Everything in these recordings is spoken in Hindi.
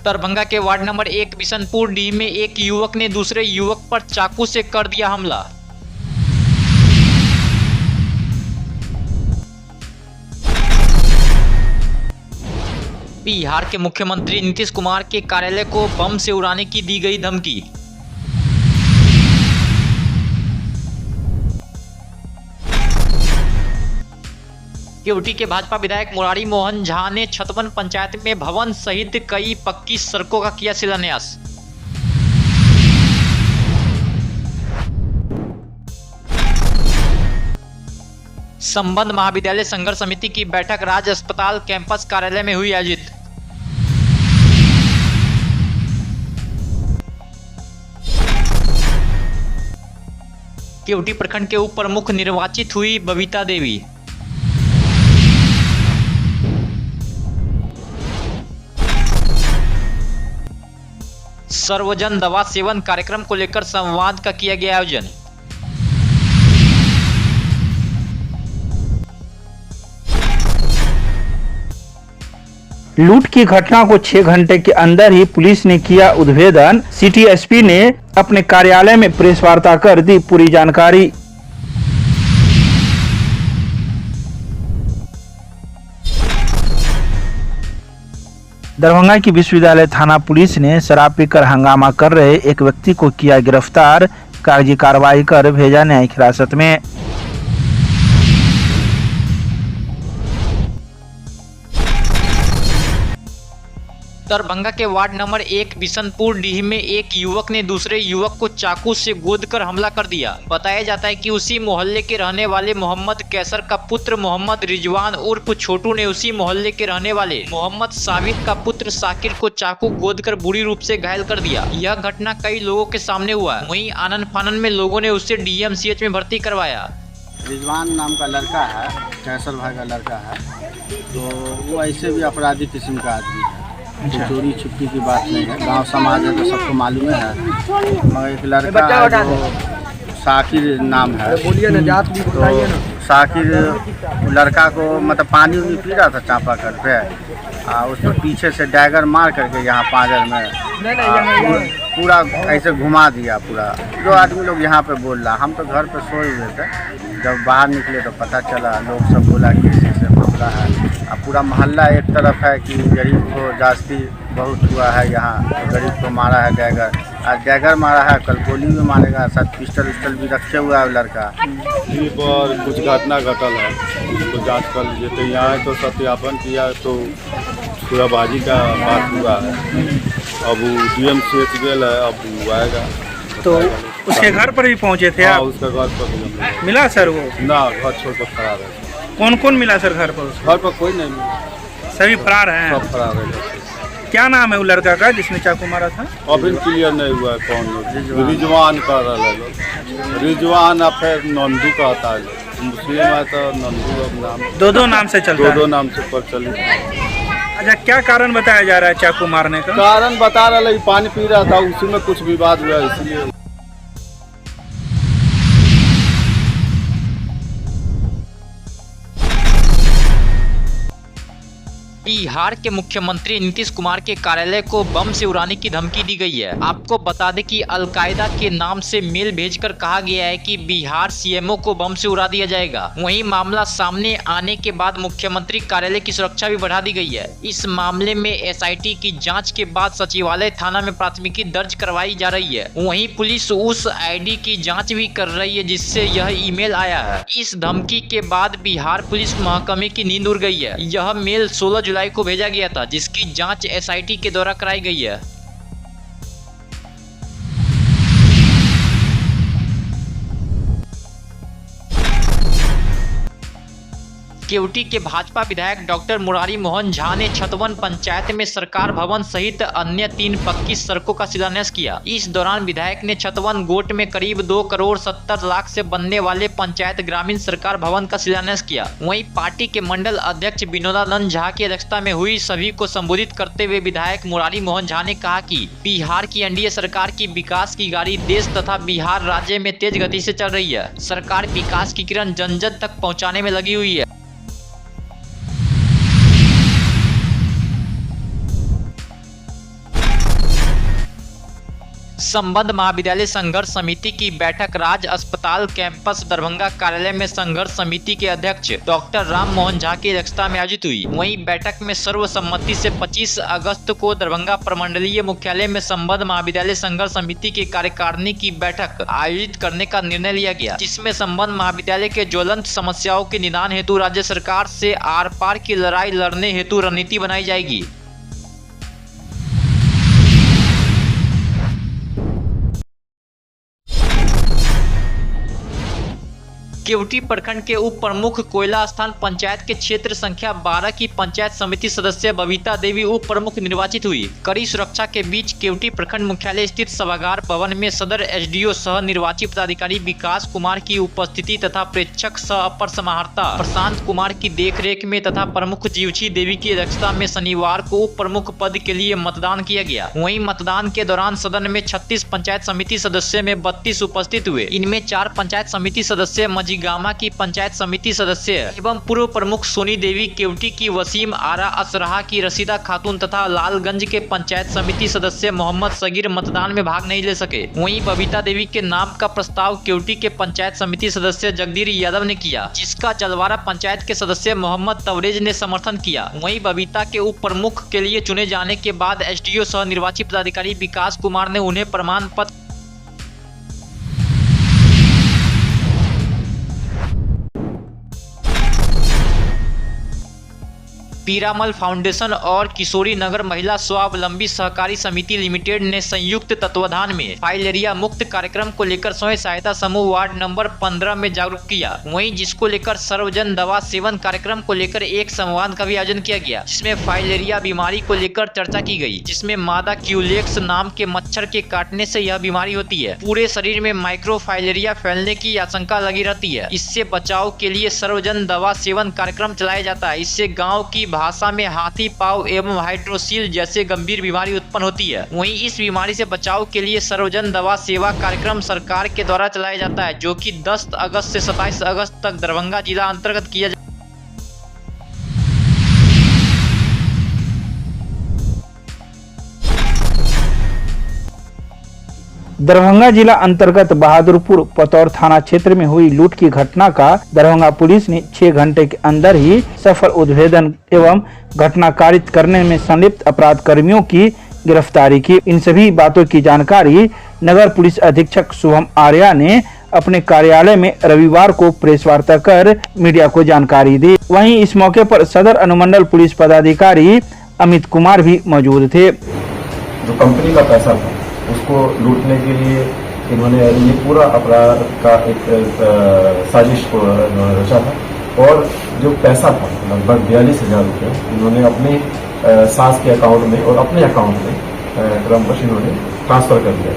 दरभंगा के वार्ड नंबर 1 बिशनपुर डी में एक युवक ने दूसरे युवक पर चाकू से कर दिया हमला। बिहार के मुख्यमंत्री नीतीश कुमार के कार्यालय को बम से उड़ाने की दी गई धमकी। केवटी के भाजपा विधायक मुरारी मोहन झा ने छतवन पंचायत में भवन सहित कई पक्की सड़कों का किया शिलान्यास। संबंध महाविद्यालय संघर्ष समिति की बैठक राज्य अस्पताल कैंपस कार्यालय में हुई आयोजित। केवटी प्रखंड के उप प्रमुख निर्वाचित हुई बबीता देवी। सर्वजन दवा सेवन कार्यक्रम को लेकर संवाद का किया गया आयोजन। लूट की घटना को 6 घंटे के अंदर ही पुलिस ने किया उद्भेदन। सिटी एसपी ने अपने कार्यालय में प्रेस वार्ता कर दी पूरी जानकारी। दरभंगा की विश्वविद्यालय थाना पुलिस ने शराब पीकर हंगामा कर रहे एक व्यक्ति को किया गिरफ्तार। कागजी कार्रवाई कर भेजा न्यायिक हिरासत में। दरभंगा के वार्ड नंबर 1 बिशनपुर डीह में एक युवक ने दूसरे युवक को चाकू से गोदकर हमला कर दिया। बताया जाता है कि उसी मोहल्ले के रहने वाले मोहम्मद कैसर का पुत्र मोहम्मद रिजवान उर्फ छोटू ने उसी मोहल्ले के रहने वाले मोहम्मद साबिर का पुत्र साकिर को चाकू गोदकर बुरी रूप से घायल कर दिया। यह घटना कई लोगों के सामने हुआ। वहीं आनन फानन में लोगों ने उसे डीएमसीएच में भर्ती करवाया। रिजवान नाम का लड़का है, कैसर भाई का लड़का है, तो वो ऐसे भी अपराधी किस्म का आदमी है। चोरी छुपी की बात नहीं है, गांव समाज है तो सबको मालूम है। मगर एक लड़का है जो साकिर नाम है, तो साकिर लड़का को मतलब पानी उनी पी रहा था चापाकल पे, उसको पीछे से डैगर मार करके यहाँ पाजर में पूरा ऐसे घुमा दिया। पूरा जो आदमी लोग यहाँ पे बोल रहा, हम तो घर पे सोए हुए थे, जब बाहर निकले तो पता चला, लोग सब बोला कि ऐसे मामला है। अब पूरा मोहल्ला एक तरफ है कि गरीब को जास्ती बहुत हुआ है, यहाँ गरीब को मारा है डैगर, आज डैगर मारा है, कल गोली भी मारेगा, साथ पिस्टल उस्टल भी रखे हुआ है लड़का। पर कुछ घटना घटल है, उसको जांच कर लीजिए। तो यहाँ तो सत्यापन किया तो पूरा बाजी का बात हुआ है। अब वो डीएमसीएच गेल है, अब वो आएगा। तो उसके घर पर भी पहुंचे थे आप? उसका घर पर भी मिला सर वो? ना, घर छोड़ कर फरार है। कौन कौन मिला सर घर पर? घर पर कोई नहीं मिला, सभी फरार हैं। सब फरार है। क्या नाम है वो लड़का का जिसने चाकू मारा था? अभी क्लियर नहीं हुआ है कौन। रिजवान कर रहा है, रिजवान या फिर नंदू कहता है, मुस्लिम है तो नंदू अब नाम। दो नाम से चलता है? दो नाम से प्रचलित। अच्छा, क्या कारण बताया जा रहा है चाकू मारने का? कारण बता रहा है पानी पी रहा था, उसी में कुछ विवाद हुआ इसलिए। बिहार के मुख्यमंत्री नीतीश कुमार के कार्यालय को बम से उड़ाने की धमकी दी गई है। आपको बता दें कि अलकायदा के नाम से मेल भेजकर कहा गया है कि बिहार सीएमओ को बम से उड़ा दिया जाएगा। वहीं मामला सामने आने के बाद मुख्यमंत्री कार्यालय की सुरक्षा भी बढ़ा दी गई है। इस मामले में एसआईटी की जांच के बाद सचिवालय थाना में प्राथमिकी दर्ज करवाई जा रही है। वहीं पुलिस उस आईडी की जाँच भी कर रही है जिससे यह ईमेल आया है। इस धमकी के बाद बिहार पुलिस महकमे की नींद उड़ गई है। यह मेल 16 जुलाई को भेजा गया था, जिसकी जांच एसआईटी के द्वारा कराई गई है। केवटी के भाजपा विधायक डॉक्टर मुरारी मोहन झा ने छतवन पंचायत में सरकार भवन सहित अन्य 3 पक्की सड़कों का शिलान्यास किया। इस दौरान विधायक ने छतवन गोट में करीब 2 करोड़ 70 लाख से बनने वाले पंचायत ग्रामीण सरकार भवन का शिलान्यास किया। वहीं पार्टी के मंडल अध्यक्ष विनोदानंद झा की अध्यक्षता में हुई सभी को संबोधित करते हुए विधायक मुरारी मोहन झा ने कहा कि बिहार की एनडीए सरकार की विकास की गाड़ी देश तथा बिहार राज्य में तेज गति से चल रही है। सरकार विकास की किरण जन जन तक पहुँचाने में लगी हुई है। संबद्ध महाविद्यालय संघर्ष समिति की बैठक राज्य अस्पताल कैंपस दरभंगा कार्यालय में संघर्ष समिति के अध्यक्ष डॉक्टर राम मोहन झा की अध्यक्षता में आयोजित हुई। वहीं बैठक में सर्वसम्मति से 25 अगस्त को दरभंगा प्रमंडलीय मुख्यालय में संबद्ध महाविद्यालय संघर्ष समिति की कार्यकारिणी की बैठक आयोजित करने का निर्णय लिया गया, जिसमें संबद्ध महाविद्यालय के ज्वलंत समस्याओं के निदान हेतु राज्य सरकार से आर पार की लड़ाई लड़ने हेतु रणनीति बनाई जाएगी। केवटी प्रखंड के उप प्रमुख कोयला स्थान पंचायत के क्षेत्र संख्या 12 की पंचायत समिति सदस्य बबीता देवी उप प्रमुख निर्वाचित हुई। कड़ी सुरक्षा के बीच केवटी प्रखंड मुख्यालय स्थित सभागार भवन में सदर एसडीओ सह निर्वाचित पदाधिकारी विकास कुमार की उपस्थिति तथा प्रेक्षक सह अपर समाहर्ता प्रशांत कुमार की देखरेख में तथा प्रमुख जीवछी देवी की अध्यक्षता में शनिवार को उप प्रमुख पद के लिए मतदान किया गया। वहीं मतदान के दौरान सदन में 36 पंचायत समिति सदस्य में 32 उपस्थित हुए। इनमें 4 पंचायत समिति सदस्य गामा की पंचायत समिति सदस्य एवं पूर्व प्रमुख सोनी देवी, केवटी की वसीम आरा, असराहा की रशीदा खातून तथा लालगंज के पंचायत समिति सदस्य मोहम्मद सगीर मतदान में भाग नहीं ले सके। वहीं बबीता देवी के नाम का प्रस्ताव केवटी के पंचायत समिति सदस्य जगदीर यादव ने किया, जिसका जलवारा पंचायत के सदस्य मोहम्मद तवरेज ने समर्थन किया। वहीं बबीता के उप प्रमुख के लिए चुने जाने के बाद एसडीओ सह निर्वाचित पदाधिकारी विकास कुमार ने उन्हें प्रमाण पत्र पीरामल फाउंडेशन और किशोरी नगर महिला स्वावलंबी सहकारी समिति लिमिटेड ने संयुक्त तत्वाधान में फाइलेरिया मुक्त कार्यक्रम को लेकर स्वयं सहायता समूह वार्ड नंबर 15 में जागरूक किया। वहीं जिसको लेकर सर्वजन दवा सेवन कार्यक्रम को लेकर एक संवाद का भी आयोजन किया गया, जिसमें फाइलेरिया बीमारी को लेकर चर्चा की गई, जिसमें मादा क्यूलेक्स नाम के मच्छर के काटने से यह बीमारी होती है। पूरे शरीर में माइक्रोफाइलेरिया फैलने की आशंका लगी रहती है। इससे बचाव के लिए सर्वजन दवा सेवन कार्यक्रम चलाया जाता है। इससे गाँव की भाषा में हाथी पाव एवं हाइड्रोसील जैसे गंभीर बीमारी उत्पन्न होती है। वहीं इस बीमारी से बचाव के लिए सर्वजन दवा सेवा कार्यक्रम सरकार के द्वारा चलाया जाता है, जो कि 10 अगस्त से 27 अगस्त तक दरभंगा जिला अंतर्गत किया जाए। दरभंगा जिला अंतर्गत बहादुरपुर पतौर थाना क्षेत्र में हुई लूट की घटना का दरभंगा पुलिस ने 6 घंटे के अंदर ही सफल उद्भेदन एवं घटना कारित करने में संलिप्त अपराध कर्मियों की गिरफ्तारी की। इन सभी बातों की जानकारी नगर पुलिस अधीक्षक शुभम आर्या ने अपने कार्यालय में रविवार को प्रेस वार्ता कर मीडिया को जानकारी दी। वहीं इस मौके पर सदर अनुमंडल पुलिस पदाधिकारी अमित कुमार भी मौजूद थे। जो कंपनी का पैसा था उसको लूटने के लिए इन्होंने ये पूरा अपराध का एक साजिश को रचा था और जो पैसा था लगभग 42,000 रुपये इन्होंने अपने सास के अकाउंट में और अपने अकाउंट में क्रमवश इन्होंने ट्रांसफर कर दिया।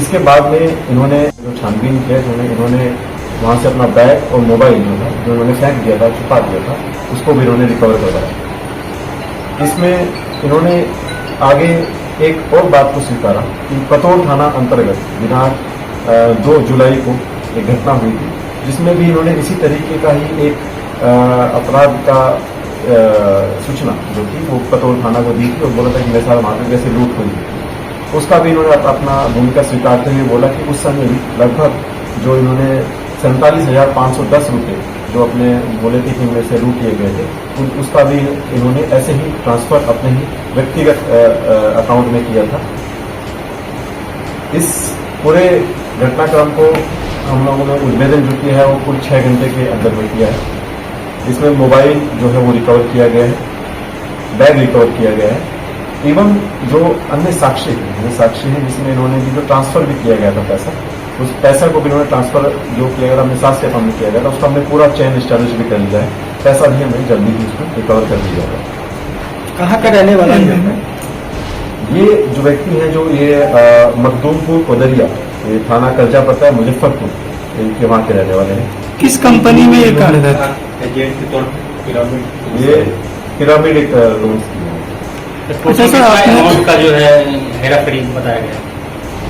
इसके बाद में इन्होंने जो छानबीन किया इन्होंने वहाँ से अपना बैग और मोबाइल जो इन्होंने फेंक दिया था, छुपा दिया था, उसको भी इन्होंने रिकवर करवाया। इसमें इन्होंने आगे एक और बात को स्वीकारा कि पतौर थाना अंतर्गत दिनांक 2 जुलाई को एक घटना हुई थी, जिसमें भी इन्होंने इसी तरीके का ही एक अपराध का सूचना जो थी वो पतौर थाना को दी थी और बोला था कि मेरे साथ वहाँ पे जैसे लूट हुई थी। उसका भी इन्होंने अपना भूमिका स्वीकारते हुए बोला कि उस समय भी लगभग जो इन्होंने 47,510 रुपये जो अपने बोले थे कि मेरे से लूट किए गए थे उसका भी इन्होंने ऐसे ही ट्रांसफर अपने ही व्यक्तिगत अकाउंट में किया था। इस पूरे घटनाक्रम को हम लोगों ने उद्भेदन जो किया है वो कुल 6 घंटे के अंदर में किया है। इसमें मोबाइल जो है वो रिकवर किया गया है, बैग रिकवर किया गया है एवं जो अन्य साक्ष्य हैं जिसमें इन्होंने जो ट्रांसफर भी किया गया था पैसा, उस पैसा को भी इन्होंने ट्रांसफर जो किया गया था अपने सास के अकाउंट में किया गया था, उसका हमने पूरा चेन एस्टैब्लिश भी कर लिया है। पैसा भी हमें जल्दी ही उसको रिकवर कर दिया जाएगा। कहाँ का रहने वाला है ये जो व्यक्ति है जो ये मखदूमपुर कोदरिया, ये थाना कर्जा पड़ता है मुजफ्फरपुर, के वहाँ के रहने वाले हैं। किस कंपनी में ये कार्यरत है? ये पिरामिड एक लोन्स की है। अच्छा सर, अमाउंट का जो है हेरा फेरी बताया गया।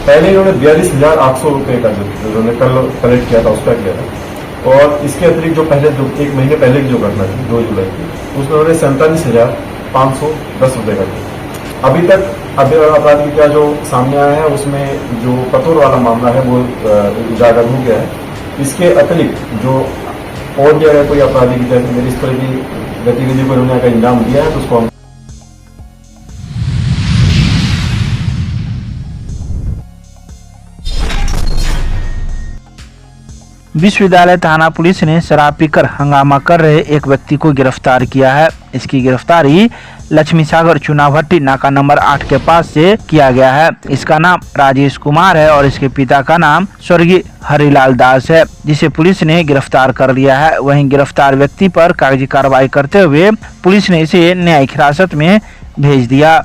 पहले इन्होंने 42,800 रुपये का जो इन्होंने कल कलेक्ट किया था उसका किया था और इसके अतिरिक्त जो पहले जो 1 महीने पहले की जो घटना थी 2 जुलाई की, उसमें उन्होंने 47,510 रुपये का किया। अभी तक अपराधी का जो सामने आया है उसमें जो पतोर वाला मामला है वो उजागर हो गया है। इसके अतिरिक्त जो और भी अगर कोई अपराधी की तरफ से इस तरह की गतिविधि को उन्होंने अगर इंजाम दिया है तो उसको हम विश्वविद्यालय थाना पुलिस ने शराब पीकर हंगामा कर रहे एक व्यक्ति को गिरफ्तार किया है। इसकी गिरफ्तारी लक्ष्मी सागर चुनाभट्टी नाका नंबर 8 के पास से किया गया है। इसका नाम राजेश कुमार है और इसके पिता का नाम स्वर्गीय हरिलाल दास है, जिसे पुलिस ने गिरफ्तार कर लिया है। वहीं गिरफ्तार व्यक्ति पर कागजी कार्रवाई करते हुए पुलिस ने इसे न्यायिक हिरासत में भेज दिया।